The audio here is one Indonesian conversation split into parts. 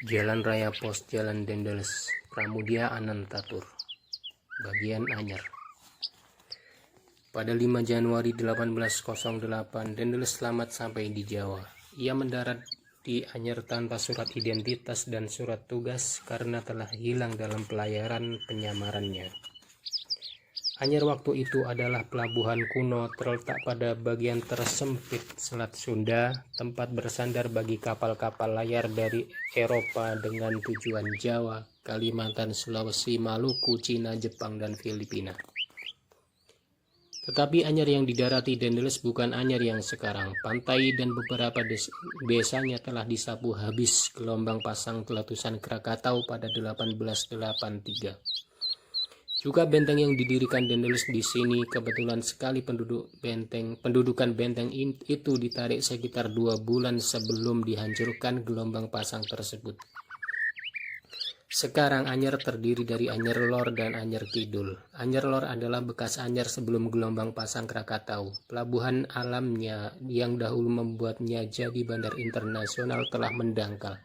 Jalan Raya Pos Jalan Dendeles, Pramudia Anantatur, bagian Anyer. Pada 5 Januari 1808, Dendeles selamat sampai di Jawa. Ia mendarat di Anyer tanpa surat identitas dan surat tugas karena telah hilang dalam pelayaran penyamarannya. Anyer waktu itu adalah pelabuhan kuno terletak pada bagian tersempit Selat Sunda, tempat bersandar bagi kapal-kapal layar dari Eropa dengan tujuan Jawa, Kalimantan, Sulawesi, Maluku, Cina, Jepang, dan Filipina. Tetapi Anyer yang didarati Dendeles bukan Anyer yang sekarang. Pantai dan beberapa desanya telah disapu habis gelombang pasang letusan Krakatau pada 1883. Juga benteng yang didirikan Dendeles di sini kebetulan sekali pendudukan benteng itu ditarik sekitar 2 bulan sebelum dihancurkan gelombang pasang tersebut. Sekarang Anyer terdiri dari Anyer Lor dan Anyer Kidul. Anyer Lor adalah bekas Anyer sebelum gelombang pasang Krakatau. Pelabuhan alamnya yang dahulu membuatnya jadi bandar internasional telah mendangkal.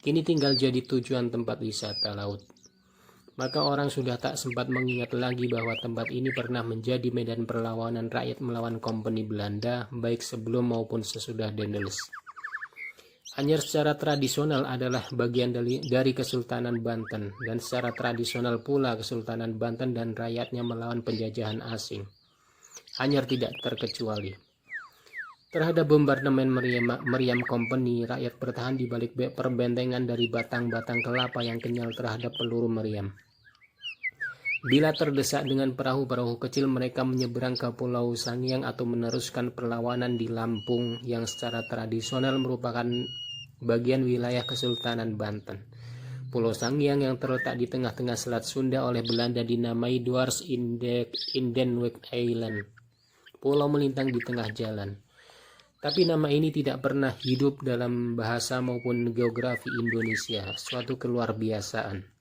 Kini tinggal jadi tujuan tempat wisata laut. Maka orang sudah tak sempat mengingat lagi bahwa tempat ini pernah menjadi medan perlawanan rakyat melawan kompeni Belanda, baik sebelum maupun sesudah Dendeles. Anyer secara tradisional adalah bagian dari Kesultanan Banten, dan secara tradisional pula Kesultanan Banten dan rakyatnya melawan penjajahan asing. Anyer tidak terkecuali. Terhadap bombardemen Meriam Company, rakyat bertahan di balik perbentengan dari batang-batang kelapa yang kenyal terhadap peluru meriam. Bila terdesak dengan perahu-perahu kecil, mereka menyeberang ke Pulau Sangiang atau meneruskan perlawanan di Lampung yang secara tradisional merupakan bagian wilayah Kesultanan Banten. Pulau Sangiang yang terletak di tengah-tengah Selat Sunda oleh Belanda dinamai Dwars Indenweg Island. Pulau melintang di tengah jalan. Tapi nama ini tidak pernah hidup dalam bahasa maupun geografi Indonesia, suatu keluarbiasaan.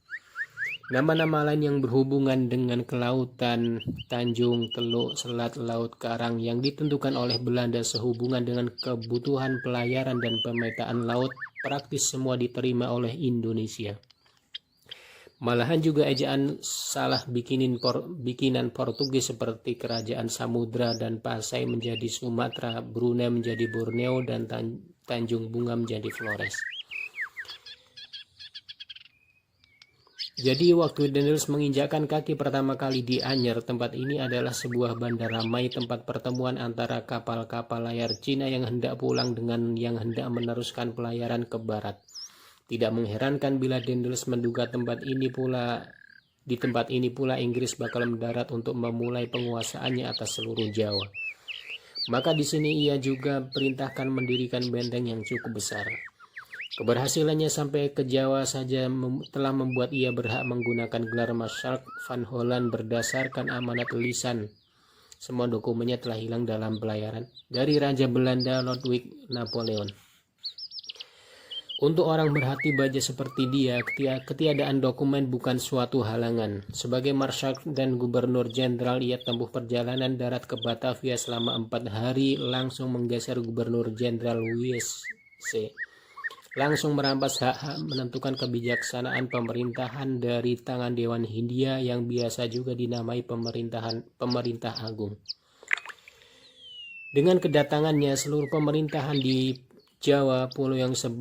Nama-nama lain yang berhubungan dengan kelautan, tanjung, teluk, selat, laut, karang yang ditentukan oleh Belanda sehubungan dengan kebutuhan pelayaran dan pemetaan laut praktis semua diterima oleh Indonesia. Malahan juga ejaan salah bikinan Portugis seperti Kerajaan Samudra dan Pasai menjadi Sumatera, Brunei menjadi Borneo, dan Tanjung Bunga menjadi Flores. Jadi waktu Dendeles menginjakkan kaki pertama kali di Anyer, tempat ini adalah sebuah bandar ramai, tempat pertemuan antara kapal-kapal layar Cina yang hendak pulang dengan yang hendak meneruskan pelayaran ke barat. Tidak mengherankan bila Dendeles menduga di tempat ini pula Inggris bakal mendarat untuk memulai penguasaannya atas seluruh Jawa. Maka di sini ia juga perintahkan mendirikan benteng yang cukup besar. Keberhasilannya sampai ke Jawa saja telah membuat ia berhak menggunakan gelar Marskalk van Holland berdasarkan amanat lisan. Semua dokumennya telah hilang dalam pelayaran dari Raja Belanda Ludwig Napoleon. Untuk orang berhati baja seperti dia, ketiadaan dokumen bukan suatu halangan. Sebagai Marskalk dan Gubernur Jenderal, ia tempuh perjalanan darat ke Batavia selama 4 hari, langsung menggeser Gubernur Jenderal Wiersce. Langsung merampas hak-hak menentukan kebijaksanaan pemerintahan dari tangan Dewan Hindia yang biasa juga dinamai pemerintah agung. Dengan kedatangannya, seluruh pemerintahan di Jawa, pulau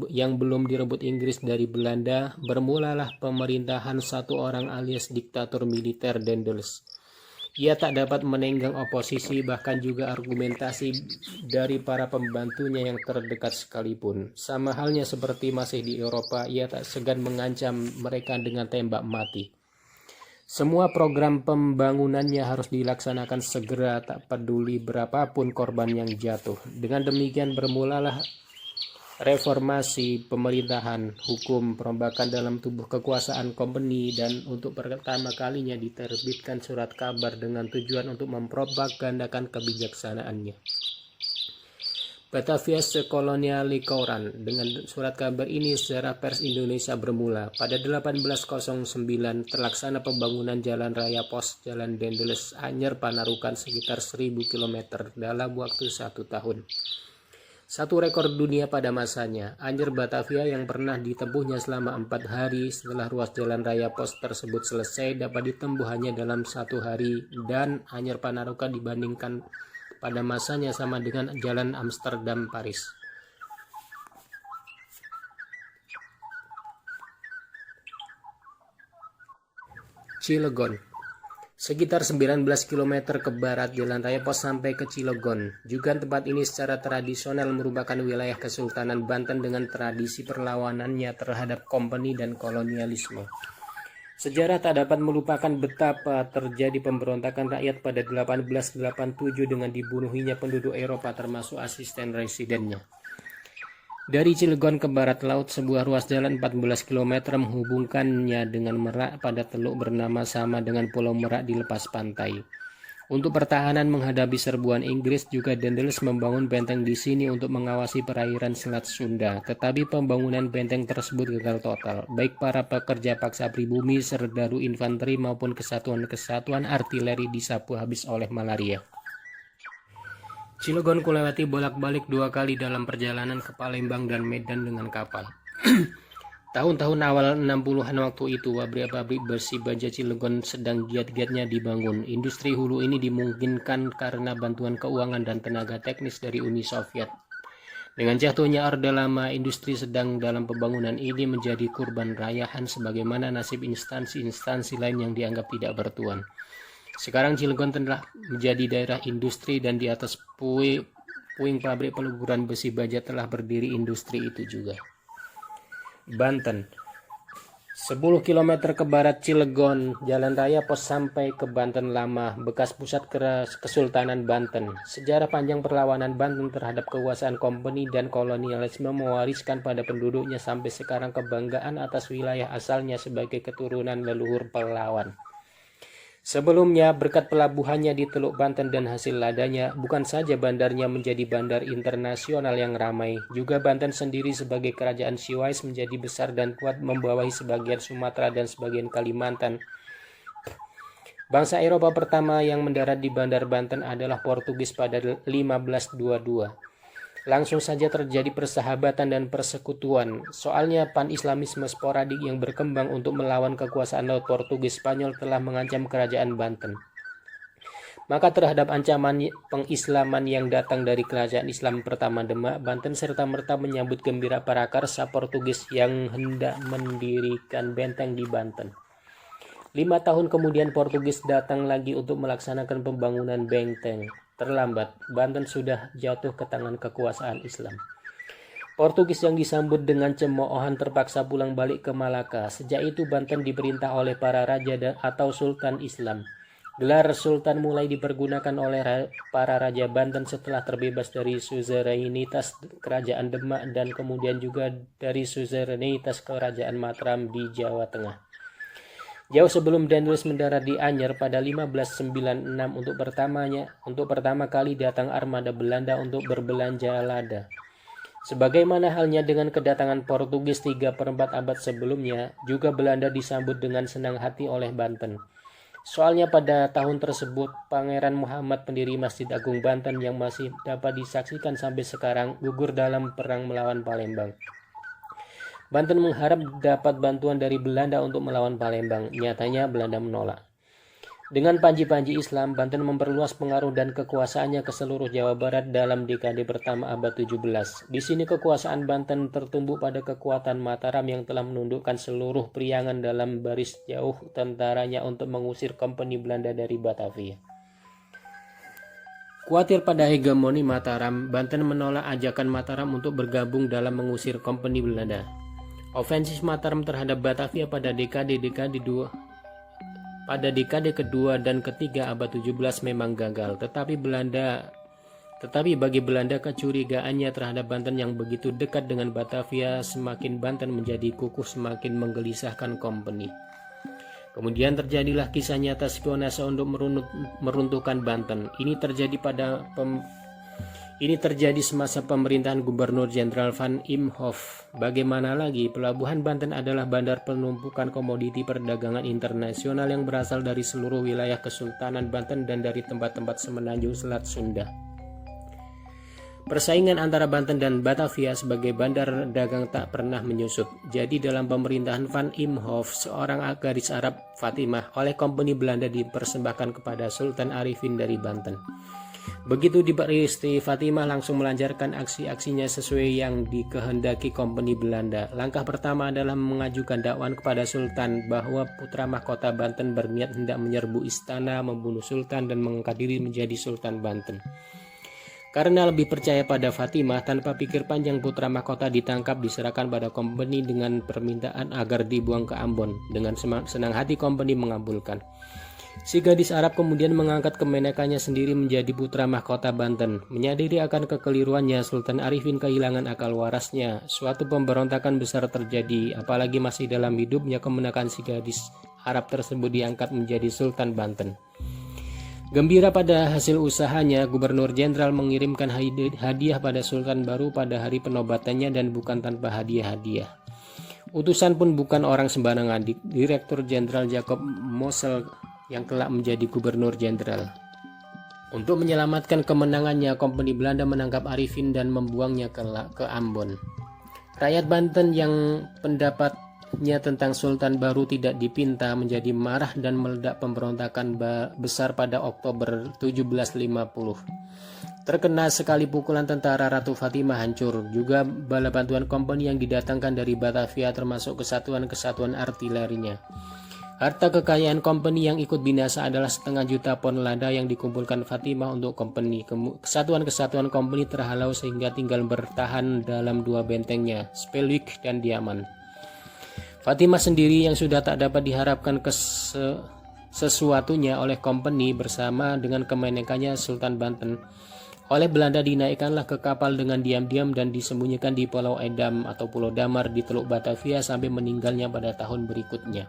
yang belum direbut Inggris dari Belanda, bermulalah pemerintahan satu orang alias diktator militer Dendeles. Ia tak dapat menenggang oposisi, bahkan juga argumentasi dari para pembantunya yang terdekat sekalipun. Sama halnya seperti masih di Eropa, ia tak segan mengancam mereka dengan tembak mati. Semua program pembangunannya harus dilaksanakan segera, tak peduli berapapun korban yang jatuh. Dengan demikian bermulalah reformasi pemerintahan, hukum, perombakan dalam tubuh kekuasaan kompeni, dan untuk pertama kalinya diterbitkan surat kabar dengan tujuan untuk mempropagandakan kebijaksanaannya. Batavia Sekolonial Koran. Dengan surat kabar ini sejarah pers Indonesia bermula. Pada 1809 terlaksana pembangunan jalan raya pos Jalan Dendeles Anyer Panarukan sekitar 1000 km dalam waktu 1 tahun. Satu rekor dunia pada masanya, Anyer Batavia yang pernah ditempuhnya selama 4 hari setelah ruas jalan raya pos tersebut selesai dapat ditempuh hanya dalam 1 hari, dan Anyer Panarukan dibandingkan pada masanya sama dengan jalan Amsterdam-Paris. Cilegon. Sekitar 19 km ke barat jalan raya pos sampai ke Cilegon. Juga tempat ini secara tradisional merupakan wilayah Kesultanan Banten dengan tradisi perlawanannya terhadap kompeni dan kolonialisme. Sejarah tak dapat melupakan betapa terjadi pemberontakan rakyat pada 1887 dengan dibunuhinya penduduk Eropa termasuk asisten residennya. Dari Cilegon ke barat laut, sebuah ruas jalan 14 km menghubungkannya dengan Merak pada teluk bernama sama dengan Pulau Merak di lepas pantai. Untuk pertahanan menghadapi serbuan Inggris, juga Daendels membangun benteng di sini untuk mengawasi perairan Selat Sunda. Tetapi pembangunan benteng tersebut gagal total. Baik para pekerja paksa pribumi, serdaru infanteri maupun kesatuan-kesatuan artileri disapu habis oleh malaria. Cilegon kulewati bolak-balik 2 kali dalam perjalanan ke Palembang dan Medan dengan kapal. Tahun-tahun awal 60-an waktu itu, pabrik besi baja Cilegon sedang giat-giatnya dibangun. Industri hulu ini dimungkinkan karena bantuan keuangan dan tenaga teknis dari Uni Soviet. Dengan jatuhnya Orde Lama, industri sedang dalam pembangunan ini menjadi kurban rayahan sebagaimana nasib instansi-instansi lain yang dianggap tidak bertuan. Sekarang Cilegon telah menjadi daerah industri dan di atas puing pabrik peluburan besi baja telah berdiri industri itu juga. Banten. 10 km ke barat Cilegon, jalan raya pos sampai ke Banten Lama, bekas pusat Kesultanan Banten. Sejarah panjang perlawanan Banten terhadap kekuasaan kompeni dan kolonialisme mewariskan pada penduduknya sampai sekarang kebanggaan atas wilayah asalnya sebagai keturunan leluhur pahlawan. Sebelumnya, berkat pelabuhannya di Teluk Banten dan hasil ladanya, bukan saja bandarnya menjadi bandar internasional yang ramai, juga Banten sendiri sebagai kerajaan Siwais menjadi besar dan kuat membawahi sebagian Sumatera dan sebagian Kalimantan. Bangsa Eropa pertama yang mendarat di Bandar Banten adalah Portugis pada 1522. Langsung saja terjadi persahabatan dan persekutuan. Soalnya pan-islamisme sporadik yang berkembang untuk melawan kekuasaan laut Portugis Spanyol telah mengancam kerajaan Banten. Maka terhadap ancaman pengislaman yang datang dari kerajaan Islam pertama Demak, Banten serta-merta menyambut gembira para karsa Portugis yang hendak mendirikan benteng di Banten. 5 tahun kemudian Portugis datang lagi untuk melaksanakan pembangunan benteng. Terlambat, Banten sudah jatuh ke tangan kekuasaan Islam. Portugis yang disambut dengan cemoohan terpaksa pulang balik ke Malaka. Sejak itu Banten diperintah oleh para raja atau sultan Islam. Gelar sultan mulai dipergunakan oleh para raja Banten setelah terbebas dari suzerainitas kerajaan Demak dan kemudian juga dari suzerainitas kerajaan Mataram di Jawa Tengah. Jauh sebelum Daendels mendarat di Anyer pada 1596 untuk pertama kali datang armada Belanda untuk berbelanja lada. Sebagaimana halnya dengan kedatangan Portugis 3/4 abad sebelumnya, juga Belanda disambut dengan senang hati oleh Banten. Soalnya pada tahun tersebut, Pangeran Muhammad pendiri Masjid Agung Banten yang masih dapat disaksikan sampai sekarang gugur dalam perang melawan Palembang. Banten mengharap dapat bantuan dari Belanda untuk melawan Palembang. Nyatanya Belanda menolak. Dengan panji-panji Islam, Banten memperluas pengaruh dan kekuasaannya ke seluruh Jawa Barat dalam dekade pertama abad 17. Di sini kekuasaan Banten tertumbuh pada kekuatan Mataram yang telah menundukkan seluruh priangan dalam baris jauh tentaranya untuk mengusir kompeni Belanda dari Batavia. Khawatir pada hegemoni Mataram, Banten menolak ajakan Mataram untuk bergabung dalam mengusir kompeni Belanda. Ofensif Mataram terhadap Batavia pada dekade kedua dan ketiga abad 17 memang gagal, tetapi bagi Belanda kecurigaannya terhadap Banten yang begitu dekat dengan Batavia semakin Banten menjadi kukuh semakin menggelisahkan kompeni. Kemudian terjadilah kisah nyata spionase untuk meruntuhkan Banten. Ini terjadi semasa pemerintahan Gubernur Jenderal Van Imhoff. Bagaimana lagi, pelabuhan Banten adalah bandar penumpukan komoditi perdagangan internasional yang berasal dari seluruh wilayah Kesultanan Banten dan dari tempat-tempat semenanjung Selat Sunda. Persaingan antara Banten dan Batavia sebagai bandar dagang tak pernah menyusut. Jadi dalam pemerintahan Van Imhoff, seorang gadis Arab Fatimah oleh Kompeni Belanda dipersembahkan kepada Sultan Arifin dari Banten. Begitu diberi istri, Fatimah langsung melancarkan aksi-aksinya sesuai yang dikehendaki Kompeni Belanda. Langkah pertama adalah mengajukan dakwaan kepada Sultan bahwa putra mahkota Banten berniat hendak menyerbu istana, membunuh Sultan dan mengangkat diri menjadi Sultan Banten. Karena lebih percaya pada Fatimah, tanpa pikir panjang putra mahkota ditangkap, diserahkan pada Kompeni dengan permintaan agar dibuang ke Ambon. Dengan senang hati Kompeni mengabulkan. Si gadis Arab kemudian mengangkat kemenakannya sendiri menjadi putra mahkota Banten. Menyadari akan kekeliruannya, Sultan Arifin kehilangan akal warasnya. Suatu pemberontakan besar terjadi, apalagi masih dalam hidupnya kemenakan si gadis Arab tersebut diangkat menjadi Sultan Banten. Gembira pada hasil usahanya, Gubernur Jenderal mengirimkan hadiah pada Sultan baru pada hari penobatannya dan bukan tanpa hadiah-hadiah. Utusan pun bukan orang sembarangan, Direktur Jenderal Jacob Mosel yang kelak menjadi Gubernur Jenderal. Untuk menyelamatkan kemenangannya, Kompeni Belanda menangkap Arifin dan membuangnya ke Ambon. Rakyat Banten yang pendapatnya tentang Sultan baru tidak dipinta menjadi marah dan meledak pemberontakan besar pada Oktober 1750. Terkena sekali pukulan tentara Ratu Fatimah hancur. Juga bala bantuan kompeni yang didatangkan dari Batavia termasuk kesatuan-kesatuan artilerinya. Harta kekayaan kompeni yang ikut binasa adalah 0,5 juta pon lada yang dikumpulkan Fatimah untuk kompeni. Kesatuan-kesatuan kompeni terhalau sehingga tinggal bertahan dalam dua bentengnya, Spelwick dan Diaman. Fatimah sendiri yang sudah tak dapat diharapkan sesuatunya oleh kompeni bersama dengan kemenakannya Sultan Banten oleh Belanda dinaikkanlah ke kapal dengan diam-diam dan disembunyikan di Pulau Edam atau Pulau Damar di Teluk Batavia sampai meninggalnya pada tahun berikutnya.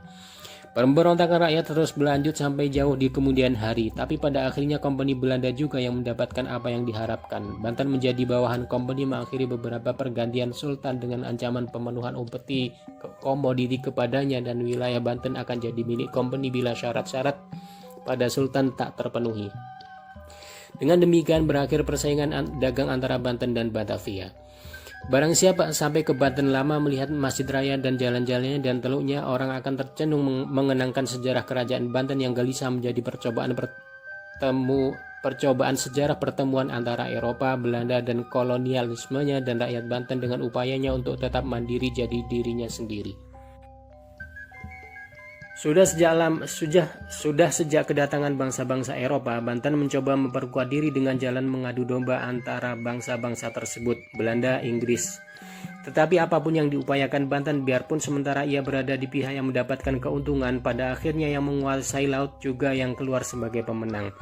Pemberontakan rakyat terus berlanjut sampai jauh di kemudian hari, tapi pada akhirnya kompeni Belanda juga yang mendapatkan apa yang diharapkan. Banten menjadi bawahan kompeni mengakhiri beberapa pergantian sultan dengan ancaman pemenuhan upeti komoditi kepadanya dan wilayah Banten akan jadi milik kompeni bila syarat-syarat pada sultan tak terpenuhi. Dengan demikian berakhir persaingan dagang antara Banten dan Batavia. Barang siapa sampai ke Banten Lama melihat Masjid Raya dan jalan-jalannya dan teluknya, orang akan tercenung mengenangkan sejarah kerajaan Banten yang gelisah menjadi percobaan sejarah pertemuan antara Eropa, Belanda dan kolonialismenya dan rakyat Banten dengan upayanya untuk tetap mandiri jadi dirinya sendiri. Sudah sejak kedatangan bangsa-bangsa Eropa, Banten mencoba memperkuat diri dengan jalan mengadu domba antara bangsa-bangsa tersebut, Belanda, Inggris. Tetapi apapun yang diupayakan Banten, biarpun sementara ia berada di pihak yang mendapatkan keuntungan, pada akhirnya yang menguasai laut juga yang keluar sebagai pemenang.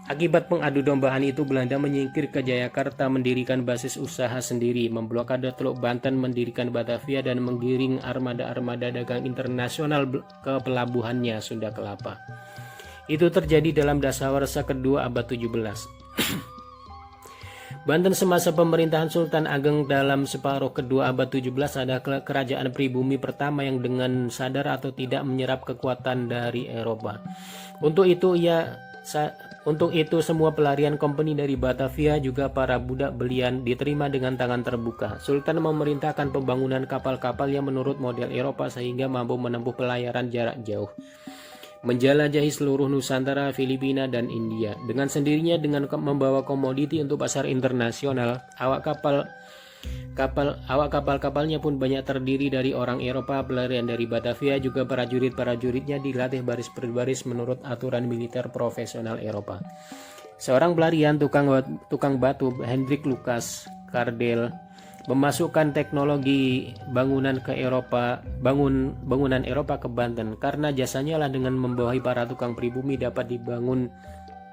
Akibat pengadu dombaan itu, Belanda menyingkir ke Jayakarta, mendirikan basis usaha sendiri, memblokade Teluk Banten, mendirikan Batavia, dan menggiring armada-armada dagang internasional ke pelabuhannya Sunda Kelapa. Itu terjadi dalam dasawarsa kedua abad 17. Banten semasa pemerintahan Sultan Ageng dalam separuh kedua abad 17 adalah kerajaan pribumi pertama yang dengan sadar atau tidak menyerap kekuatan dari Eropa. Untuk itu semua pelarian kompeni dari Batavia juga para budak belian diterima dengan tangan terbuka. Sultan memerintahkan pembangunan kapal-kapal yang menurut model Eropa sehingga mampu menempuh pelayaran jarak jauh, menjelajahi seluruh Nusantara, Filipina dan India. Dengan sendirinya dengan membawa komoditi untuk pasar internasional, awak kapal-kapalnya pun banyak terdiri dari orang Eropa. Pelarian dari Batavia juga prajurit-prajuritnya dilatih baris per baris menurut aturan militer profesional Eropa. Seorang pelarian tukang batu, Hendrik Lucas Kardel, memasukkan teknologi bangunan Eropa ke Banten. Karena jasanya lah dengan membawahi para tukang pribumi dapat dibangun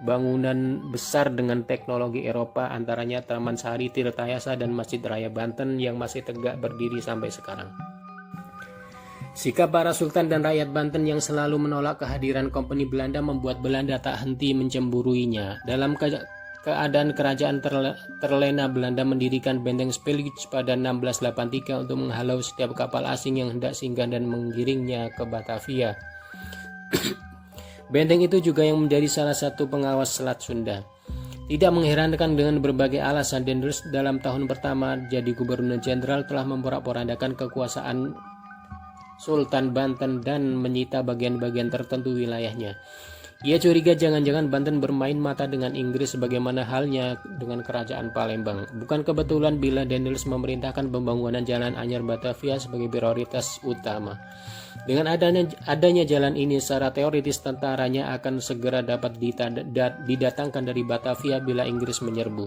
bangunan besar dengan teknologi Eropa, antaranya Taman Sari, Tirtayasa dan Masjid Raya Banten yang masih tegak berdiri sampai sekarang. Sikap para sultan dan rakyat Banten yang selalu menolak kehadiran kompeni Belanda membuat Belanda tak henti mencemburuinya. Dalam keadaan kerajaan terlena, Belanda mendirikan benteng Spelwick pada 1683 untuk menghalau setiap kapal asing yang hendak singgah dan menggiringnya ke Batavia. Benteng itu juga yang menjadi salah satu pengawas Selat Sunda. Tidak mengherankan dengan berbagai alasan, Dendels dalam tahun pertama jadi gubernur jenderal telah memporak-porandakan kekuasaan Sultan Banten dan menyita bagian-bagian tertentu wilayahnya. Ia curiga jangan-jangan Banten bermain mata dengan Inggris sebagaimana halnya dengan kerajaan Palembang. Bukan kebetulan bila Dendels memerintahkan pembangunan jalan anyar Batavia sebagai prioritas utama. Dengan adanya jalan ini, secara teoritis tentaranya akan segera dapat didatangkan dari Batavia bila Inggris menyerbu.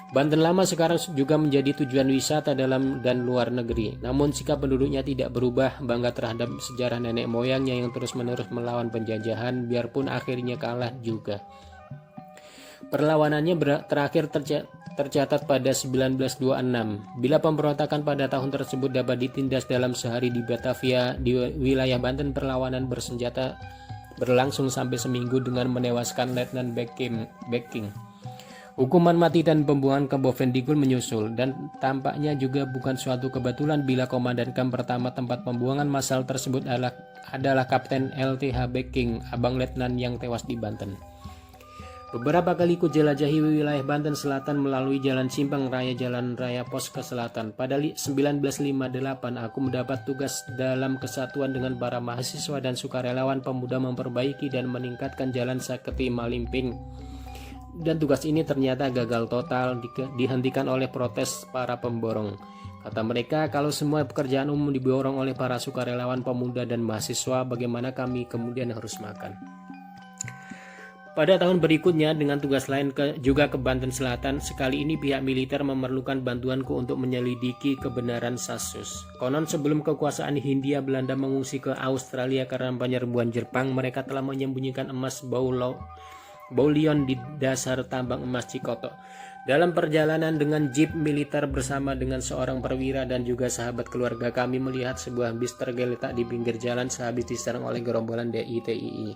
Banten Lama sekarang juga menjadi tujuan wisata dalam dan luar negeri. Namun sikap penduduknya tidak berubah, bangga terhadap sejarah nenek moyangnya yang terus-menerus melawan penjajahan, biarpun akhirnya kalah juga. Perlawanannya terakhir tercatat pada 1926. Bila pemberontakan pada tahun tersebut dapat ditindas dalam sehari di Batavia, di wilayah Banten perlawanan bersenjata berlangsung sampai seminggu dengan menewaskan Letnan Becking. Hukuman mati dan pembuangan ke Bovendigul menyusul, dan tampaknya juga bukan suatu kebetulan bila komandan kamp pertama tempat pembuangan massal tersebut adalah Kapten LTH Becking, abang letnan yang tewas di Banten. Beberapa kali ku jelajahi wilayah Banten Selatan melalui Jalan Simpang Raya, Jalan Raya Pos ke Selatan. Pada 1958 aku mendapat tugas dalam kesatuan dengan para mahasiswa dan sukarelawan pemuda memperbaiki dan meningkatkan jalan Saketi Malimping. Dan tugas ini ternyata gagal total, dihentikan oleh protes para pemborong. Kata mereka, kalau semua pekerjaan umum diborong oleh para sukarelawan pemuda dan mahasiswa, bagaimana kami kemudian harus makan? Pada tahun berikutnya dengan tugas lain juga ke Banten Selatan, sekali ini pihak militer memerlukan bantuanku untuk menyelidiki kebenaran Sasus. Konon sebelum kekuasaan Hindia Belanda mengungsi ke Australia karena penyerbuan Jepang, mereka telah menyembunyikan emas Baulion di dasar tambang emas Cikoto. Dalam perjalanan dengan jeep militer bersama dengan seorang perwira dan juga sahabat keluarga, kami melihat sebuah bis tergeletak di pinggir jalan sehabis diserang oleh gerombolan DITII.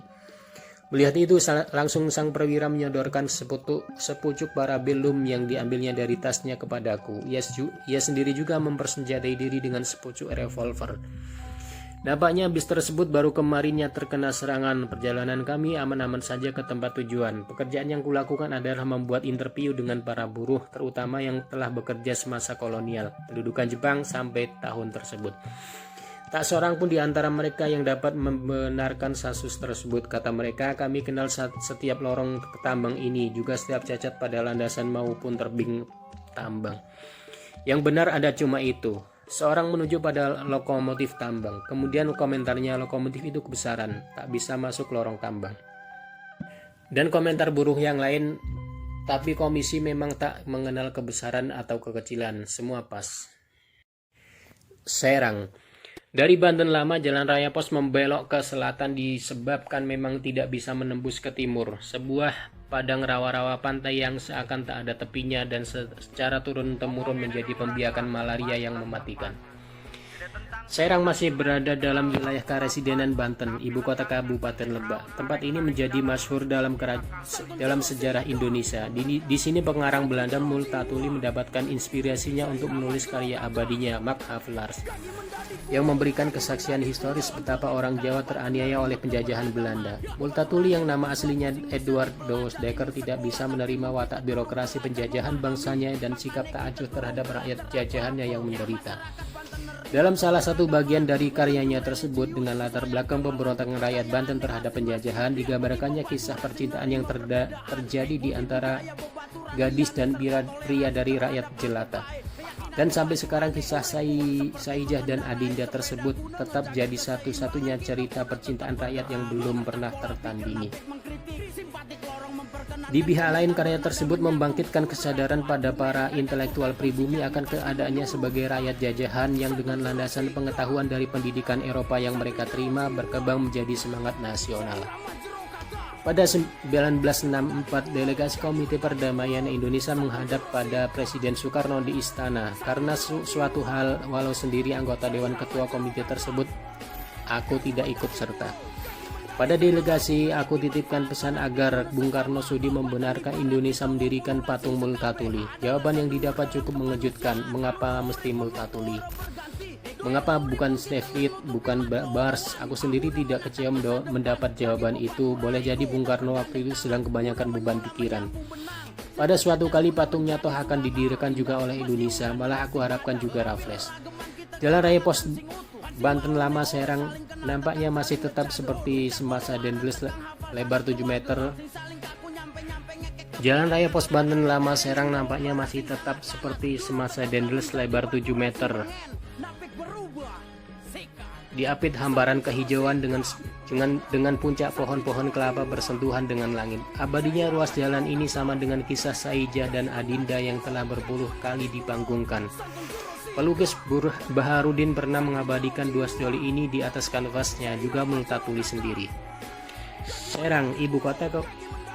Melihat itu langsung sang perwira menyodorkan sepucuk parabellum yang diambilnya dari tasnya kepadaku. Ia sendiri juga mempersenjatai diri dengan sepucuk revolver. Nampaknya bis tersebut baru kemarinnya terkena serangan. Perjalanan kami aman-aman saja ke tempat tujuan. Pekerjaan yang kulakukan adalah membuat interview dengan para buruh, terutama yang telah bekerja semasa kolonial, pendudukan Jepang sampai tahun tersebut. Tak seorang pun di antara mereka yang dapat membenarkan Sasus tersebut. Kata mereka, kami kenal setiap lorong tambang ini, juga setiap cacat pada landasan maupun terbing tambang. Yang benar ada cuma itu. Seorang menuju pada lokomotif tambang. Kemudian komentarnya, lokomotif itu kebesaran, tak bisa masuk lorong tambang. Dan komentar buruh yang lain, tapi komisi memang tak mengenal kebesaran atau kekecilan, semua pas. Serang. Dari Banten Lama, Jalan Raya Pos membelok ke selatan disebabkan memang tidak bisa menembus ke timur. Sebuah padang rawa-rawa pantai yang seakan tak ada tepinya dan secara turun-temurun menjadi pembiakan malaria yang mematikan. Serang masih berada dalam wilayah Karesidenan Banten, ibu kota Kabupaten Lebak. Tempat ini menjadi masyhur dalam sejarah Indonesia. Di sini pengarang Belanda Multatuli mendapatkan inspirasinya untuk menulis karya abadinya Max Havelaars yang memberikan kesaksian historis betapa orang Jawa teraniaya oleh penjajahan Belanda. Multatuli yang nama aslinya Edward Doos Dekker tidak bisa menerima watak birokrasi penjajahan bangsanya dan sikap tak acuh terhadap rakyat jajahannya yang menderita. Dalam salah satu bagian dari karyanya tersebut, dengan latar belakang pemberontakan rakyat Banten terhadap penjajahan, digambarkannya kisah percintaan yang terjadi di antara gadis dan pria dari rakyat jelata. Dan sampai sekarang kisah Saijah dan Adinda tersebut tetap jadi satu-satunya cerita percintaan rakyat yang belum pernah tertandingi. Di pihak lain, karya tersebut membangkitkan kesadaran pada para intelektual pribumi akan keadaannya sebagai rakyat jajahan yang dengan landasan pengetahuan dari pendidikan Eropa yang mereka terima berkembang menjadi semangat nasional. Pada 1964, delegasi Komite Perdamaian Indonesia menghadap pada Presiden Soekarno di istana. Karena suatu hal, walau sendiri anggota Dewan Ketua Komite tersebut, aku tidak ikut serta. Pada delegasi, aku titipkan pesan agar Bung Karno Sudi membenarkan Indonesia mendirikan patung Multatuli. Jawaban yang didapat cukup mengejutkan. Mengapa mesti Multatuli? Mengapa bukan Stevie, bukan Bars? Aku sendiri tidak kecewa mendapat jawaban itu. Boleh jadi Bung Karno waktu itu sedang kebanyakan beban pikiran. Pada suatu kali patungnya toh akan didirikan juga oleh Indonesia, malah aku harapkan juga Raffles. Jalan Raya Pos Banten Lama Serang nampaknya masih tetap seperti semasa Dendles lebar 7 meter. Jalan Raya Pos Banten Lama Serang nampaknya masih tetap seperti semasa Dendles lebar 7 meter. Diapit hamparan kehijauan dengan puncak pohon-pohon kelapa bersentuhan dengan langit. Abadinya ruas jalan ini sama dengan kisah Saijah dan Adinda yang telah berpuluh kali dipanggungkan. Pelukis Baharudin pernah mengabadikan dua sejoli ini di atas kanvasnya, juga meletak tulis sendiri. Serang, ibu kota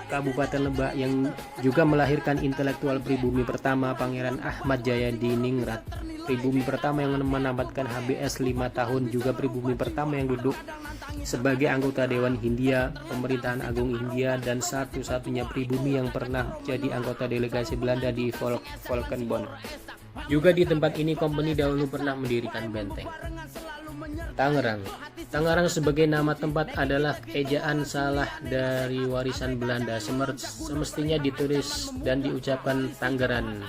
Kabupaten Lebak yang juga melahirkan intelektual pribumi pertama, Pangeran Ahmad Jayadiningrat. Pribumi pertama yang menamatkan HBS 5 tahun, juga pribumi pertama yang duduk sebagai anggota Dewan Hindia, Pemerintahan Agung Hindia, dan satu-satunya pribumi yang pernah jadi anggota delegasi Belanda di Valkenbond. Juga di tempat ini company dahulu pernah mendirikan benteng. Tangerang. Tangerang sebagai nama tempat adalah ejaan salah dari warisan Belanda. Semestinya ditulis dan diucapkan Tangerang.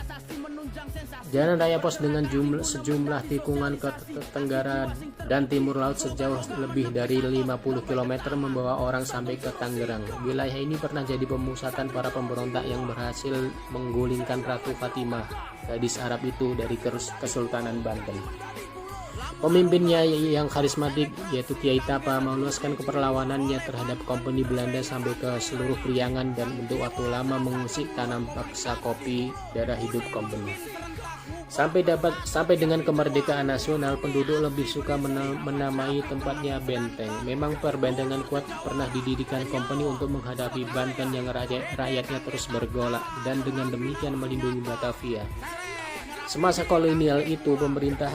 Jalan Raya Pos dengan sejumlah tikungan ke tenggara dan timur laut sejauh lebih dari 50 km membawa orang sampai ke Tangerang. Wilayah ini pernah jadi pemusatan para pemberontak yang berhasil menggulingkan Ratu Fatimah, gadis Arab itu, dari Kesultanan Banten. Pemimpinnya yang karismatik yaitu Kiai Tapa meluaskan keperlawanannya terhadap kompeni Belanda sampai ke seluruh Priangan dan untuk waktu lama mengusik tanam paksa kopi darah hidup kompeni. Sampai dengan kemerdekaan nasional, penduduk lebih suka menamai tempatnya benteng. Memang perbentengan kuat pernah didirikan kompeni untuk menghadapi Banten yang rakyatnya terus bergolak dan dengan demikian melindungi Batavia. Semasa kolonial itu, pemerintah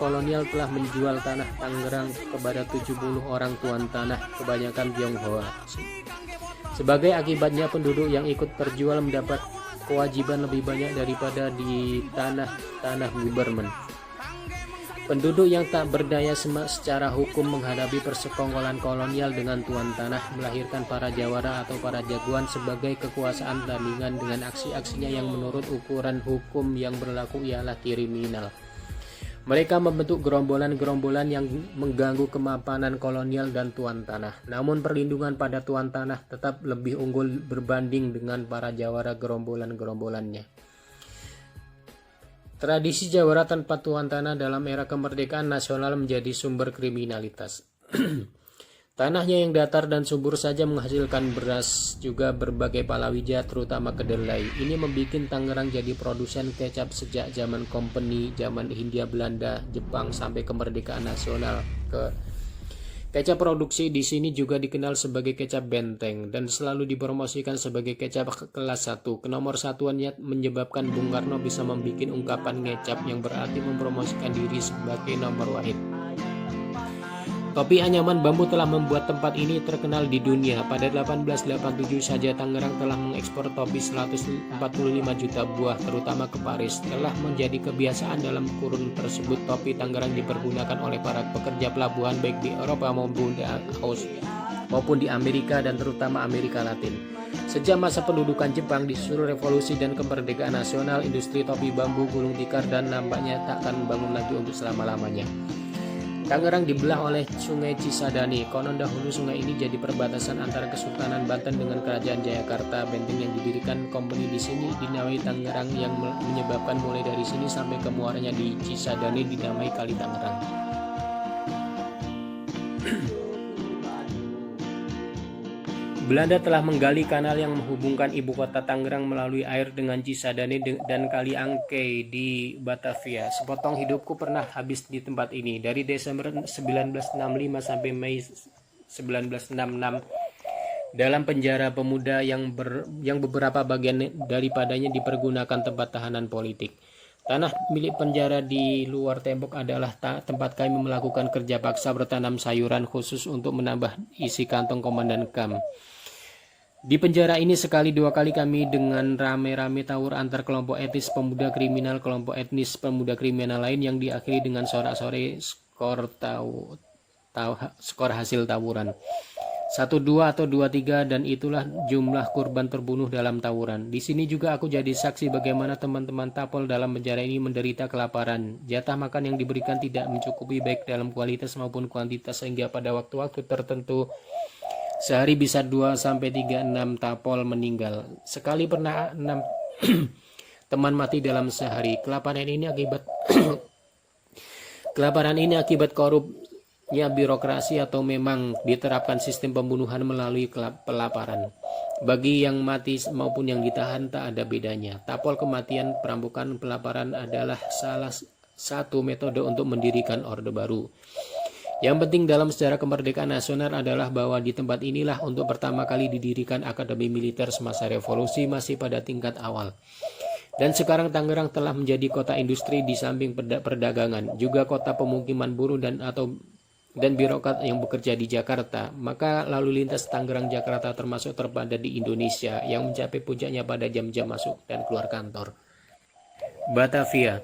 kolonial telah menjual tanah Tangerang kepada 70 orang tuan tanah, kebanyakan Tionghoa. Sebagai akibatnya, penduduk yang ikut terjual mendapat kewajiban lebih banyak daripada di tanah government. Penduduk yang tak berdaya secara hukum menghadapi persekongkolan kolonial dengan tuan tanah melahirkan para jawara atau para jagoan sebagai kekuasaan tandingan dengan aksi-aksinya yang menurut ukuran hukum yang berlaku ialah kriminal. Mereka membentuk gerombolan-gerombolan yang mengganggu kemapanan kolonial dan tuan tanah. Namun perlindungan pada tuan tanah tetap lebih unggul berbanding dengan para jawara gerombolan-gerombolannya. Tradisi jawara tanpa tuan tanah dalam era kemerdekaan nasional menjadi sumber kriminalitas. Tanahnya yang datar dan subur saja menghasilkan beras, juga berbagai palawija terutama kedelai. Ini membuat Tangerang jadi produsen kecap sejak zaman kompeni, zaman Hindia Belanda, Jepang sampai kemerdekaan nasional. Kecap produksi di sini juga dikenal sebagai kecap benteng dan selalu dipromosikan sebagai kecap kelas 1. Kenomor satuannya menyebabkan Bung Karno bisa membuat ungkapan ngecap yang berarti mempromosikan diri sebagai nomor wahid. Topi anyaman bambu telah membuat tempat ini terkenal di dunia. Pada 1887 saja Tangerang telah mengekspor topi 145 juta buah terutama ke Paris. Telah menjadi kebiasaan dalam kurun tersebut topi Tangerang dipergunakan oleh para pekerja pelabuhan baik di Eropa maupun di Amerika dan terutama Amerika Latin. Sejak masa pendudukan Jepang, disuruh revolusi dan kemerdekaan nasional, industri topi bambu gulung tikar dan nampaknya tak akan bangun lagi untuk selama-lamanya. Tangerang dibelah oleh Sungai Cisadane. Konon dahulu sungai ini jadi perbatasan antara Kesultanan Banten dengan Kerajaan Jayakarta. Benteng yang didirikan kompeni di sini dinamai Tangerang yang menyebabkan mulai dari sini sampai ke muaranya di Cisadane dinamai Kali Tangerang. Belanda telah menggali kanal yang menghubungkan ibu kota Tangerang melalui air dengan Cisadane dan Kali Angke di Batavia. Sepotong hidupku pernah habis di tempat ini. Dari Desember 1965 sampai Mei 1966 dalam penjara pemuda yang beberapa bagian daripadanya dipergunakan tempat tahanan politik. Tanah milik penjara di luar tembok adalah tempat kami melakukan kerja paksa bertanam sayuran khusus untuk menambah isi kantong komandan KAM. Di penjara ini sekali dua kali kami dengan rame-rame tawur antar kelompok etnis pemuda kriminal kelompok etnis pemuda kriminal lain yang diakhiri dengan sorak-sorai skor hasil tawuran. 1-2 atau 2-3, dan itulah jumlah korban terbunuh dalam tawuran. Di sini juga aku jadi saksi bagaimana teman-teman Tapol dalam penjara ini menderita kelaparan. Jatah makan yang diberikan tidak mencukupi baik dalam kualitas maupun kuantitas, sehingga pada waktu-waktu tertentu sehari bisa 2-3-6 Tapol meninggal. Sekali pernah 6 teman mati dalam sehari. Kelaparan ini akibat korupnya birokrasi atau memang diterapkan sistem pembunuhan melalui pelaparan. Bagi yang mati maupun yang ditahan tak ada bedanya. Tapol, kematian, perampokan, pelaparan adalah salah satu metode untuk mendirikan Orde Baru. Yang penting dalam sejarah kemerdekaan nasional adalah bahwa di tempat inilah untuk pertama kali didirikan Akademi Militer semasa revolusi masih pada tingkat awal. Dan sekarang Tangerang telah menjadi kota industri di samping perdagangan, juga kota pemukiman buruh dan birokrat yang bekerja di Jakarta. Maka lalu lintas Tangerang Jakarta termasuk terpadat di Indonesia, yang mencapai puncaknya pada jam-jam masuk dan keluar kantor. Batavia,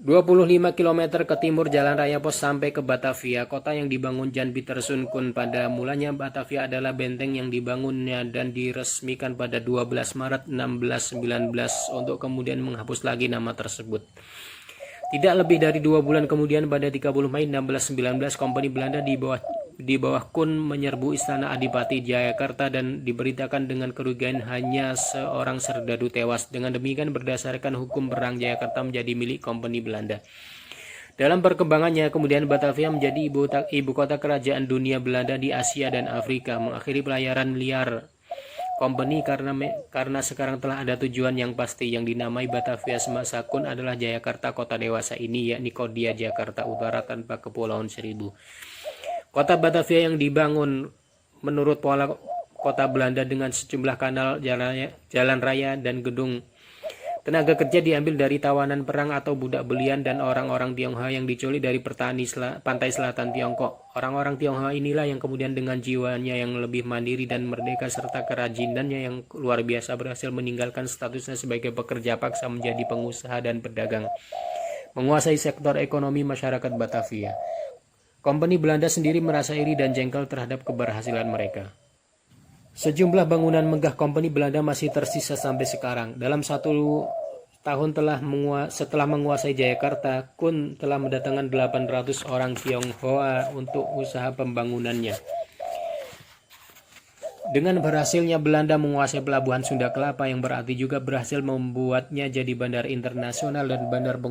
25 km ke timur Jalan Raya Pos sampai ke Batavia, kota yang dibangun Jan Pieterszoon Koen. Pada mulanya Batavia adalah benteng yang dibangunnya dan diresmikan pada 12 Maret 1619 untuk kemudian menghapus lagi nama tersebut. Tidak lebih dari 2 bulan kemudian, pada 30 Mei 1619, Kompani Belanda di bawah Koen menyerbu Istana Adipati Jayakarta dan diberitakan dengan kerugian hanya seorang serdadu tewas. Dengan demikian, berdasarkan hukum perang, Jayakarta menjadi milik Kompani Belanda. Dalam perkembangannya, kemudian Batavia menjadi ibu kota kerajaan dunia Belanda di Asia dan Afrika, mengakhiri pelayaran liar Kompani karena sekarang telah ada tujuan yang pasti. Yang dinamai Batavia semasa Koen adalah Jayakarta, kota dewasa ini, yakni Kodia Jakarta Utara tanpa kepulauan seribu. Kota Batavia yang dibangun menurut pola kota Belanda dengan sejumlah kanal, jalan raya, dan gedung. Tenaga kerja diambil dari tawanan perang atau budak belian dan orang-orang Tionghoa yang diculik dari petani pantai selatan Tiongkok. Orang-orang Tionghoa inilah yang kemudian dengan jiwanya yang lebih mandiri dan merdeka serta kerajinannya yang luar biasa berhasil meninggalkan statusnya sebagai pekerja paksa menjadi pengusaha dan pedagang, menguasai sektor ekonomi masyarakat Batavia. Kompani Belanda sendiri merasa iri dan jengkel terhadap keberhasilan mereka. Sejumlah bangunan megah Kompani Belanda masih tersisa sampai sekarang. Dalam 1 tahun setelah menguasai Jayakarta, Koen telah mendatangkan 800 orang Tionghoa untuk usaha pembangunannya. Dengan berhasilnya Belanda menguasai pelabuhan Sunda Kelapa, yang berarti juga berhasil membuatnya jadi bandar internasional dan bandar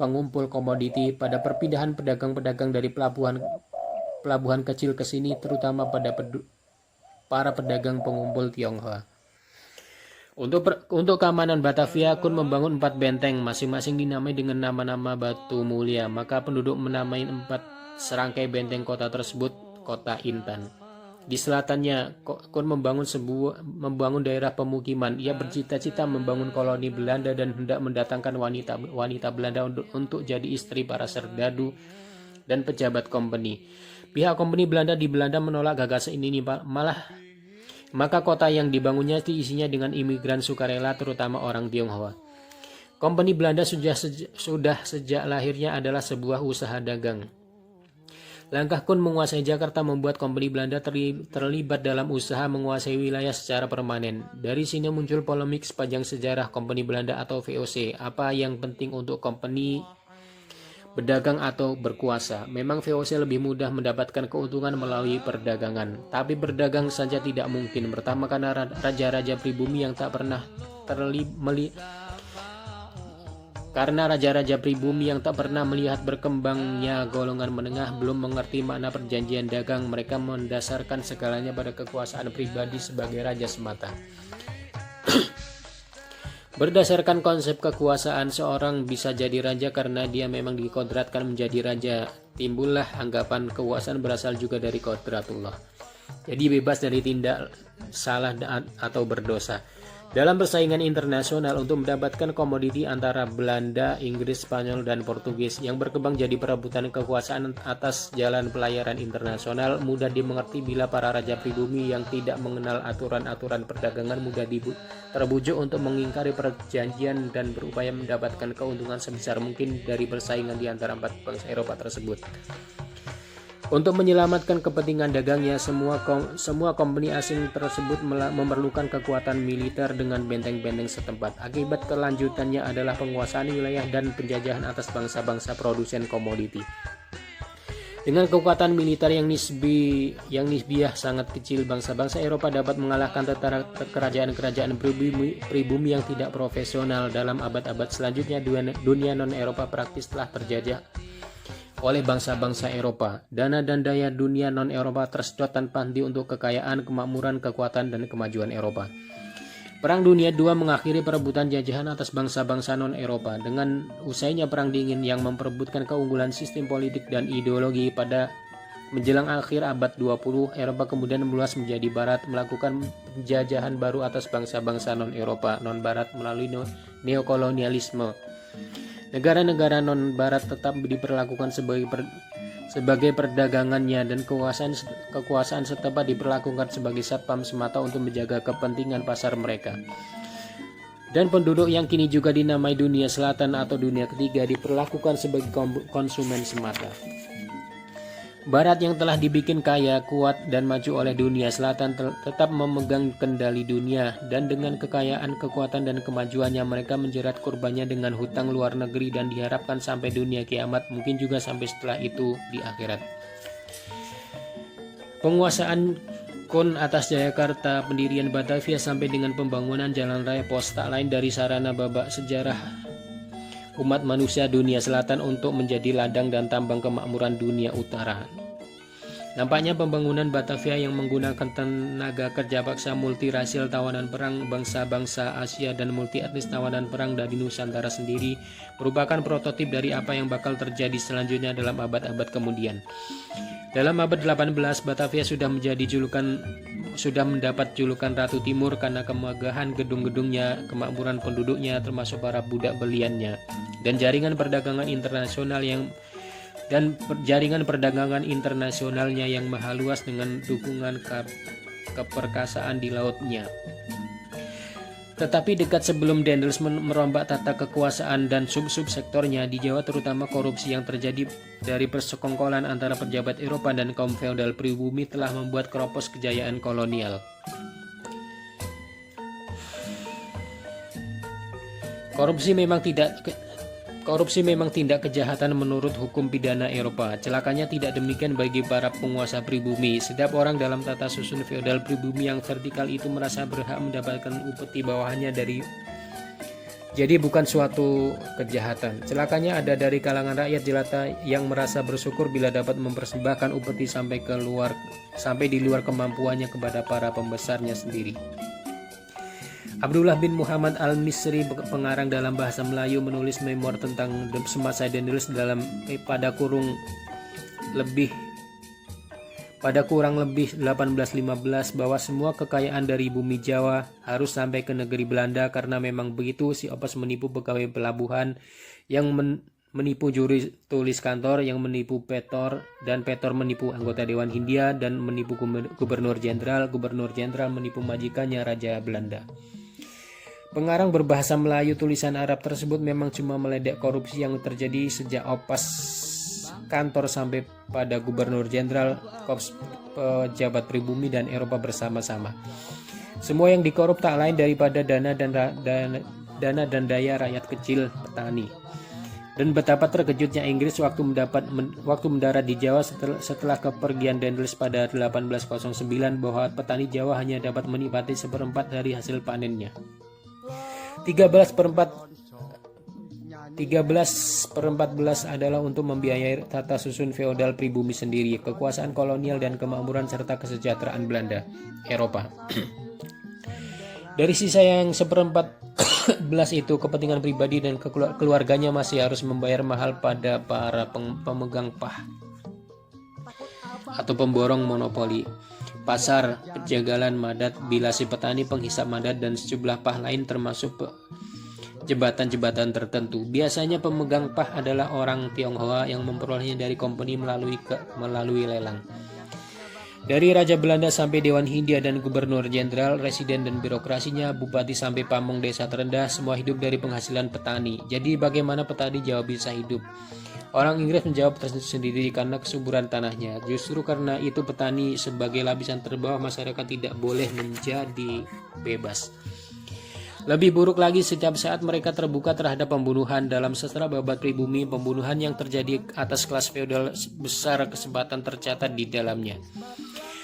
pengumpul komoditi. Pada perpindahan pedagang-pedagang dari pelabuhan kecil ke sini, terutama pada para pedagang pengumpul Tionghoa. Untuk keamanan Batavia, Koen membangun 4 benteng, masing-masing dinamai dengan nama-nama batu mulia. Maka penduduk menamai 4 serangkai benteng kota tersebut Kota Intan. Di selatannya, Koen membangun daerah pemukiman. Ia bercita-cita membangun koloni Belanda dan hendak mendatangkan wanita Belanda untuk jadi istri para serdadu dan pejabat kompeni. Pihak kompeni Belanda menolak gagasan ini, maka kota yang dibangunnya diisinya dengan imigran sukarela, terutama orang Tionghoa. Kompeni Belanda sudah sejak lahirnya adalah sebuah usaha dagang. Langkah Koen menguasai Jakarta membuat Kompeni Belanda terlibat dalam usaha menguasai wilayah secara permanen. Dari sini muncul polemik sepanjang sejarah Kompeni Belanda atau VOC. Apa yang penting untuk kompeni berdagang atau berkuasa? Memang VOC lebih mudah mendapatkan keuntungan melalui perdagangan. Tapi berdagang saja tidak mungkin. Pertama, karena raja-raja pribumi yang tak pernah melihat berkembangnya golongan menengah belum mengerti makna perjanjian dagang. Mereka mendasarkan segalanya pada kekuasaan pribadi sebagai raja semata. Berdasarkan konsep kekuasaan, seorang bisa jadi raja karena dia memang dikodratkan menjadi raja. Timbullah anggapan kekuasaan berasal juga dari kodratullah. Jadi bebas dari tindak salah atau berdosa. Dalam persaingan internasional untuk mendapatkan komoditi antara Belanda, Inggris, Spanyol, dan Portugis yang berkembang jadi perebutan kekuasaan atas jalan pelayaran internasional, mudah dimengerti bila para raja pribumi yang tidak mengenal aturan-aturan perdagangan mudah terbujuk untuk mengingkari perjanjian dan berupaya mendapatkan keuntungan sebesar mungkin dari persaingan di antara 4 bangsa Eropa tersebut. Untuk menyelamatkan kepentingan dagangnya, semua company asing tersebut memerlukan kekuatan militer dengan benteng-benteng setempat. Akibat kelanjutannya adalah penguasaan wilayah dan penjajahan atas bangsa-bangsa produsen komoditi. Dengan kekuatan militer yang nisbiyah sangat kecil, bangsa-bangsa Eropa dapat mengalahkan kerajaan-kerajaan pribumi yang tidak profesional. Dalam abad-abad selanjutnya, dunia non-Eropa praktis telah terjajah oleh bangsa-bangsa Eropa. Dana dan daya dunia non-Eropa tersedot tanpa henti untuk kekayaan, kemakmuran, kekuatan, dan kemajuan Eropa. Perang Dunia II mengakhiri perebutan jajahan atas bangsa-bangsa non-Eropa. Dengan usainya Perang Dingin yang memperebutkan keunggulan sistem politik dan ideologi pada menjelang akhir abad 20, Eropa kemudian meluas menjadi Barat, melakukan penjajahan baru atas bangsa-bangsa non-Eropa, non-Barat melalui neokolonialisme. Negara-negara non-Barat tetap diperlakukan sebagai perdagangannya, dan kekuasaan setempat diperlakukan sebagai satpam semata untuk menjaga kepentingan pasar mereka. Dan penduduk yang kini juga dinamai dunia selatan atau dunia ketiga diperlakukan sebagai konsumen semata. Barat yang telah dibikin kaya, kuat, dan maju oleh dunia selatan tetap memegang kendali dunia, dan dengan kekayaan, kekuatan, dan kemajuannya mereka menjerat korbannya dengan hutang luar negeri dan diharapkan sampai dunia kiamat, mungkin juga sampai setelah itu di akhirat. Penguasaan Kon atas Jayakarta, pendirian Batavia sampai dengan pembangunan jalan raya pos tak lain dari sarana babak sejarah umat manusia dunia selatan untuk menjadi ladang dan tambang kemakmuran dunia utara. Nampaknya pembangunan Batavia yang menggunakan tenaga kerja paksa multirasial tawanan perang bangsa-bangsa Asia dan multi etnis tawanan perang dari Nusantara sendiri merupakan prototip dari apa yang bakal terjadi selanjutnya dalam abad-abad kemudian. Dalam abad 18, Batavia sudah mendapat julukan Ratu Timur karena kemegahan gedung-gedungnya, kemakmuran penduduknya termasuk para budak beliannya, dan jaringan perdagangan internasionalnya yang maha luas dengan dukungan keperkasaan di lautnya. Tetapi dekat sebelum Dendels merombak tata kekuasaan dan sub-sub sektornya di Jawa, terutama korupsi yang terjadi dari persekongkolan antara pejabat Eropa dan kaum feodal pribumi telah membuat keropos kejayaan kolonial. Korupsi memang tindak kejahatan menurut hukum pidana Eropa. Celakanya tidak demikian bagi para penguasa pribumi. Setiap orang dalam tata susun feodal pribumi yang vertikal itu merasa berhak mendapatkan upeti bawahannya jadi bukan suatu kejahatan. Celakanya ada dari kalangan rakyat jelata yang merasa bersyukur bila dapat mempersembahkan upeti sampai di luar kemampuannya kepada para pembesarnya sendiri. Abdullah bin Muhammad al-Misri, pengarang dalam bahasa Melayu, menulis memoir tentang semasa Dendels pada kurang lebih 1815 bahwa semua kekayaan dari bumi Jawa harus sampai ke negeri Belanda, karena memang begitu si Opes menipu pegawai pelabuhan, yang menipu juri tulis kantor, yang menipu Petor, dan Petor menipu anggota Dewan Hindia, dan menipu gubernur jenderal menipu majikannya Raja Belanda. Pengarang berbahasa Melayu tulisan Arab tersebut memang cuma meledek korupsi yang terjadi sejak Opes kantor sampai pada gubernur jenderal, korps pejabat pribumi, dan Eropa bersama-sama. Semua yang dikorup tak lain daripada dana dan daya rakyat kecil petani. Dan betapa terkejutnya Inggris waktu mendarat di Jawa setelah kepergian Dendels pada 1809 bahwa petani Jawa hanya dapat menikmati 1/4 dari hasil panennya. 13/14 adalah untuk membiayai tata susun feodal pribumi sendiri, kekuasaan kolonial dan kemakmuran serta kesejahteraan Belanda, Eropa. Dari sisa yang 1/14 itu, kepentingan pribadi dan keluarganya masih harus membayar mahal pada para pemegang pah atau pemborong monopoli pasar, penjagalan madat, bilasi petani, penghisap madat, dan sejumlah pah lain termasuk jembatan-jembatan tertentu. Biasanya pemegang pah adalah orang Tionghoa yang memperolehnya dari company melalui lelang. Dari Raja Belanda sampai Dewan Hindia dan Gubernur Jenderal, Residen dan birokrasinya, Bupati sampai pamong desa terendah, semua hidup dari penghasilan petani. Jadi bagaimana petani Jawa bisa hidup? Orang Inggris menjawab tersendiri karena kesuburan tanahnya. Justru karena itu petani sebagai lapisan terbawah masyarakat tidak boleh menjadi bebas. Lebih buruk lagi, setiap saat mereka terbuka terhadap pembunuhan. Dalam sastra babat pribumi, pembunuhan yang terjadi atas kelas feodal besar kesempatan tercatat di dalamnya.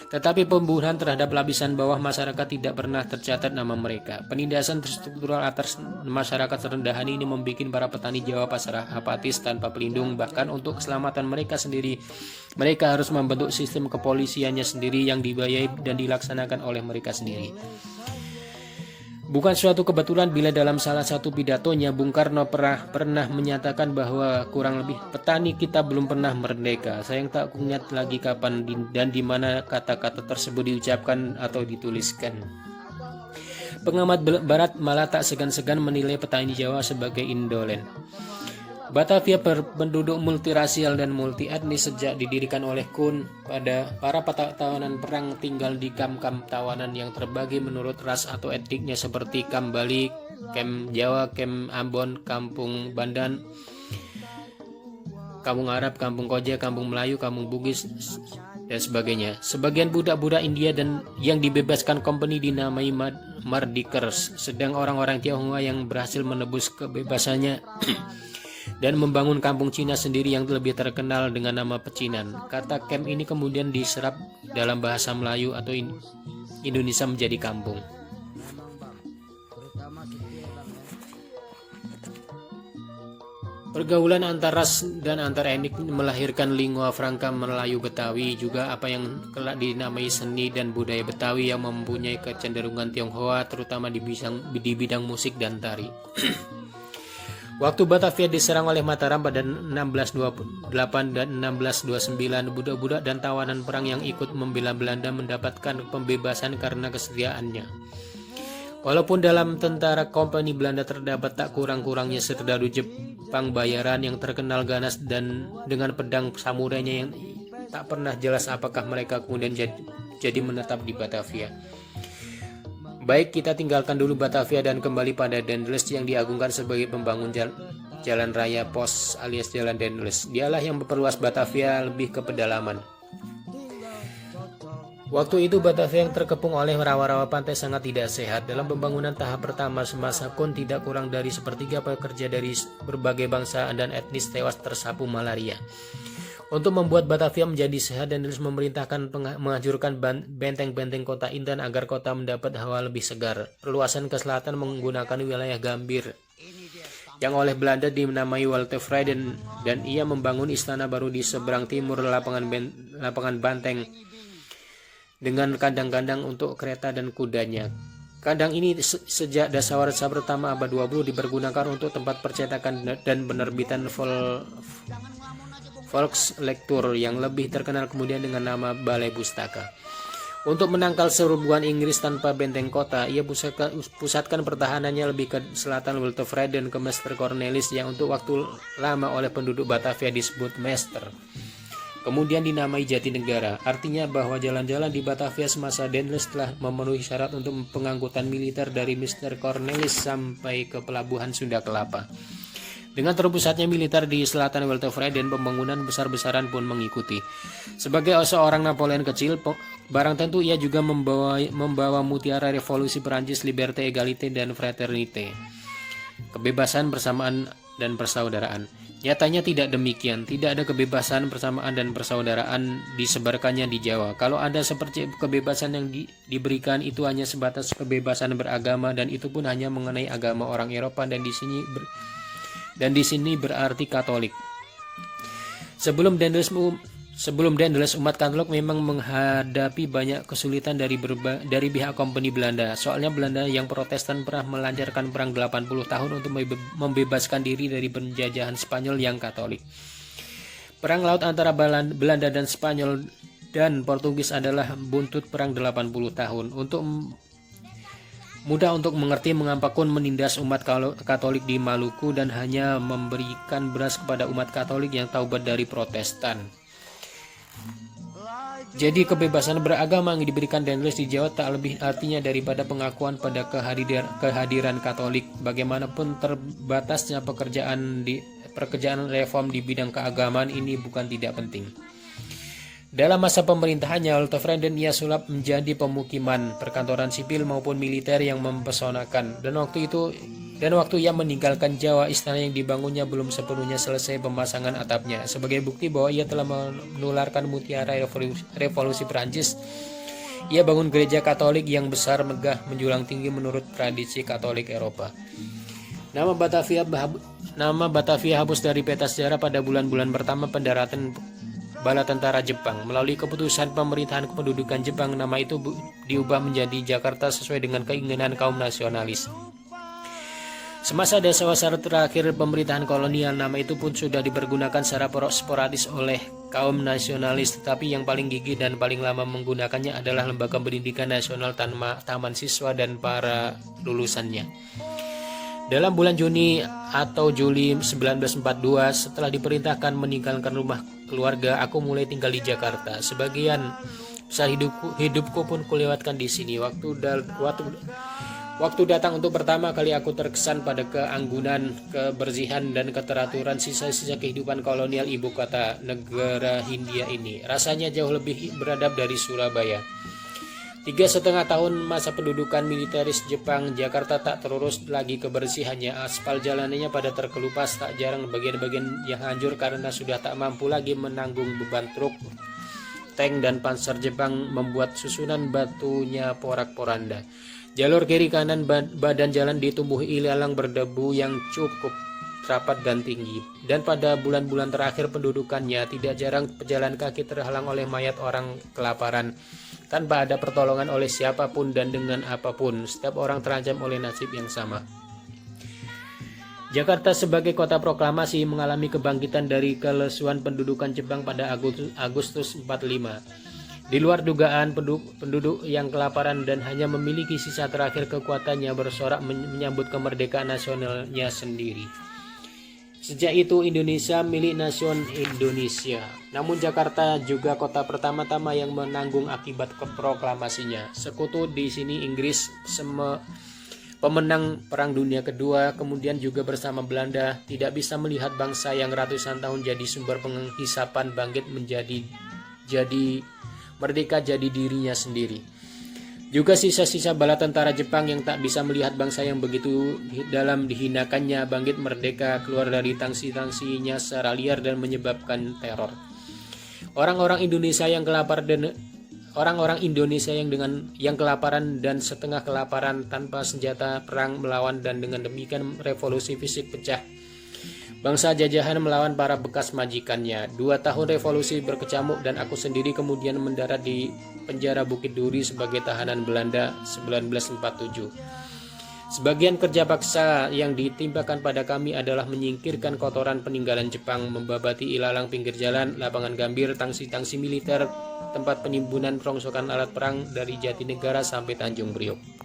Tetapi pembunuhan terhadap lapisan bawah masyarakat tidak pernah tercatat nama mereka. Penindasan struktural atas masyarakat rendahan ini membuat para petani Jawa pasrah, apatis, tanpa pelindung. Bahkan untuk keselamatan mereka sendiri, mereka harus membentuk sistem kepolisiannya sendiri yang dibiayai dan dilaksanakan oleh mereka sendiri. Bukan suatu kebetulan bila dalam salah satu pidatonya Bung Karno pernah menyatakan bahwa kurang lebih petani kita belum pernah merdeka. Saya tak ingat lagi kapan dan di mana kata-kata tersebut diucapkan atau dituliskan. Pengamat barat malah tak segan-segan menilai petani Jawa sebagai indolen. Batavia berpenduduk multirasial dan multi etnis sejak didirikan oleh Kun. Para tawanan perang tinggal di kam-kam tawanan yang terbagi menurut ras atau etniknya seperti Kam Bali, Kem Jawa, Kem Ambon, Kampung Bandan, Kampung Arab, Kampung Koja, Kampung Melayu, Kampung Bugis, dan sebagainya. Sebagian budak-budak India dan yang dibebaskan company dinamai Mardikers, sedang orang-orang Tionghoa yang berhasil menebus kebebasannya dan membangun kampung Cina sendiri yang lebih terkenal dengan nama Pecinan. Kata camp ini kemudian diserap dalam bahasa Melayu atau Indonesia menjadi kampung. Pergaulan antar ras dan antar etnik melahirkan lingua franca Melayu Betawi, juga apa yang kelak dinamai seni dan budaya Betawi yang mempunyai kecenderungan Tionghoa, terutama di bidang musik dan tari. Waktu Batavia diserang oleh Mataram pada 1628 dan 1629, budak-budak dan tawanan perang yang ikut membela Belanda mendapatkan pembebasan karena kesetiaannya. Walaupun dalam tentara kompani Belanda terdapat tak kurang-kurangnya serdadu Jepang bayaran yang terkenal ganas dan dengan pedang samurainya yang tak pernah jelas apakah mereka kemudian jadi menetap di Batavia. Baik, kita tinggalkan dulu Batavia dan kembali pada Daendels yang diagungkan sebagai pembangun jalan raya pos alias jalan Daendels. Dialah yang memperluas Batavia lebih ke pedalaman. Waktu itu Batavia yang terkepung oleh rawa-rawa pantai sangat tidak sehat. Dalam pembangunan tahap pertama semasa Kun, tidak kurang dari sepertiga pekerja dari berbagai bangsa dan etnis tewas tersapu malaria. Untuk membuat Batavia menjadi sehat, Daendels memerintahkan menghancurkan benteng-benteng kota Intan agar kota mendapat hawa lebih segar. Perluasan ke selatan menggunakan wilayah Gambir yang oleh Belanda dinamai Waltevrij dan ia membangun istana baru di seberang timur lapangan banteng dengan kandang-kandang untuk kereta dan kudanya. Kandang ini sejak dasawarsa pertama abad 20 dipergunakan untuk tempat percetakan dan penerbitan Volkslektur yang lebih terkenal kemudian dengan nama Balai Pustaka. Untuk menangkal serbuan Inggris tanpa benteng kota, ia pusatkan pertahanannya lebih ke selatan Waltevrij dan ke Meester Cornelis yang untuk waktu lama oleh penduduk Batavia disebut Meester. Kemudian dinamai Jatinegara, artinya bahwa jalan-jalan di Batavia semasa Daendels telah memenuhi syarat untuk pengangkutan militer dari Meester Cornelis sampai ke pelabuhan Sunda Kelapa. Dengan terpusatnya militer di selatan Waltevrij dan pembangunan besar-besaran pun mengikuti. Sebagai seorang Napoleon kecil, barang tentu ia juga membawa mutiara revolusi Perancis, liberté, égalité, dan fraternité. Kebebasan, persamaan, dan persaudaraan. Nyatanya tidak demikian. Tidak ada kebebasan, persamaan, dan persaudaraan disebarkannya di Jawa. Kalau ada seperti kebebasan yang diberikan itu hanya sebatas kebebasan beragama, dan itu pun hanya mengenai agama orang Eropa dan di sini berarti Katolik. Sebelum Daendels umat Katolik memang menghadapi banyak kesulitan dari pihak kompani Belanda. Soalnya Belanda yang Protestan pernah melancarkan perang 80 tahun untuk membebaskan diri dari penjajahan Spanyol yang Katolik. Perang laut antara Belanda dan Spanyol dan Portugis adalah buntut perang 80 tahun. Mudah untuk mengerti mengapa Kun menindas umat Katolik di Maluku dan hanya memberikan beras kepada umat Katolik yang taubat dari Protestan. Jadi kebebasan beragama yang diberikan Danielius di Jawa tak lebih artinya daripada pengakuan pada kehadiran Katolik. Bagaimanapun terbatasnya pekerjaan reform di bidang keagamaan ini bukan tidak penting. Dalam masa pemerintahannya, Altefreden ia sulap menjadi pemukiman, perkantoran sipil maupun militer yang mempesonakan. Dan waktu ia meninggalkan Jawa, istana yang dibangunnya belum sepenuhnya selesai pemasangan atapnya. Sebagai bukti bahwa ia telah menularkan mutiara revolusi Prancis, ia bangun gereja Katolik yang besar, megah, menjulang tinggi menurut tradisi Katolik Eropa. Nama Batavia hapus dari peta sejarah pada bulan-bulan pertama pendaratan bala tentara Jepang. Melalui keputusan pemerintahan kependudukan Jepang, nama itu diubah menjadi Jakarta sesuai dengan keinginan kaum nasionalis. Semasa desa-desa terakhir pemerintahan kolonial, nama itu pun sudah dipergunakan secara sporadis oleh kaum nasionalis, tetapi yang paling gigih dan paling lama menggunakannya adalah Lembaga Pendidikan Nasional Taman Siswa dan para lulusannya. Dalam bulan Juni atau Juli 1942, setelah diperintahkan meninggalkan rumah keluarga, aku mulai tinggal di Jakarta. Sebagian besar hidupku pun kulewatkan di sini. Waktu datang untuk pertama kali aku terkesan pada keanggunan, kebersihan, dan keteraturan sisa-sisa kehidupan kolonial ibu kota negara Hindia ini. Rasanya jauh lebih beradab dari Surabaya. 3,5 tahun masa pendudukan militeris Jepang, Jakarta tak terurus lagi kebersihannya. Aspal jalanannya pada terkelupas, tak jarang bagian-bagian yang hancur karena sudah tak mampu lagi menanggung beban truk, tank, dan panser Jepang membuat susunan batunya porak-poranda. Jalur kiri kanan badan jalan ditumbuhi ilalang berdebu yang cukup rapat dan tinggi. Dan pada bulan-bulan terakhir pendudukannya, tidak jarang pejalan kaki terhalang oleh mayat orang kelaparan, tanpa ada pertolongan oleh siapapun dan dengan apapun. Setiap orang terancam oleh nasib yang sama. Jakarta sebagai kota proklamasi mengalami kebangkitan dari kelesuan pendudukan Jepang pada Agustus 45. Di luar dugaan, penduduk yang kelaparan dan hanya memiliki sisa terakhir kekuatannya bersorak menyambut kemerdekaan nasionalnya sendiri. Sejak itu Indonesia milik nasion Indonesia. Namun Jakarta juga kota pertama-tama yang menanggung akibat proklamasinya. Sekutu di sini Inggris, pemenang Perang Dunia Kedua, kemudian juga bersama Belanda, tidak bisa melihat bangsa yang ratusan tahun jadi sumber penghisapan bangkit menjadi merdeka jadi dirinya sendiri. Juga sisa-sisa bala tentara Jepang yang tak bisa melihat bangsa yang begitu dalam dihinakannya bangkit merdeka, keluar dari tangsi-tangsinya secara liar dan menyebabkan teror. Orang-orang Indonesia yang kelaparan dan setengah kelaparan tanpa senjata perang melawan, dan dengan demikian revolusi fisik pecah. Bangsa jajahan melawan para bekas majikannya. 2 tahun revolusi berkecamuk dan aku sendiri kemudian mendarat di penjara Bukit Duri sebagai tahanan Belanda 1947. Sebagian kerja paksa yang ditimpakan pada kami adalah menyingkirkan kotoran peninggalan Jepang, membabati ilalang pinggir jalan, lapangan gambir, tangsi-tangsi militer, tempat penimbunan rongsokan alat perang dari Jatinegara sampai Tanjung Priok.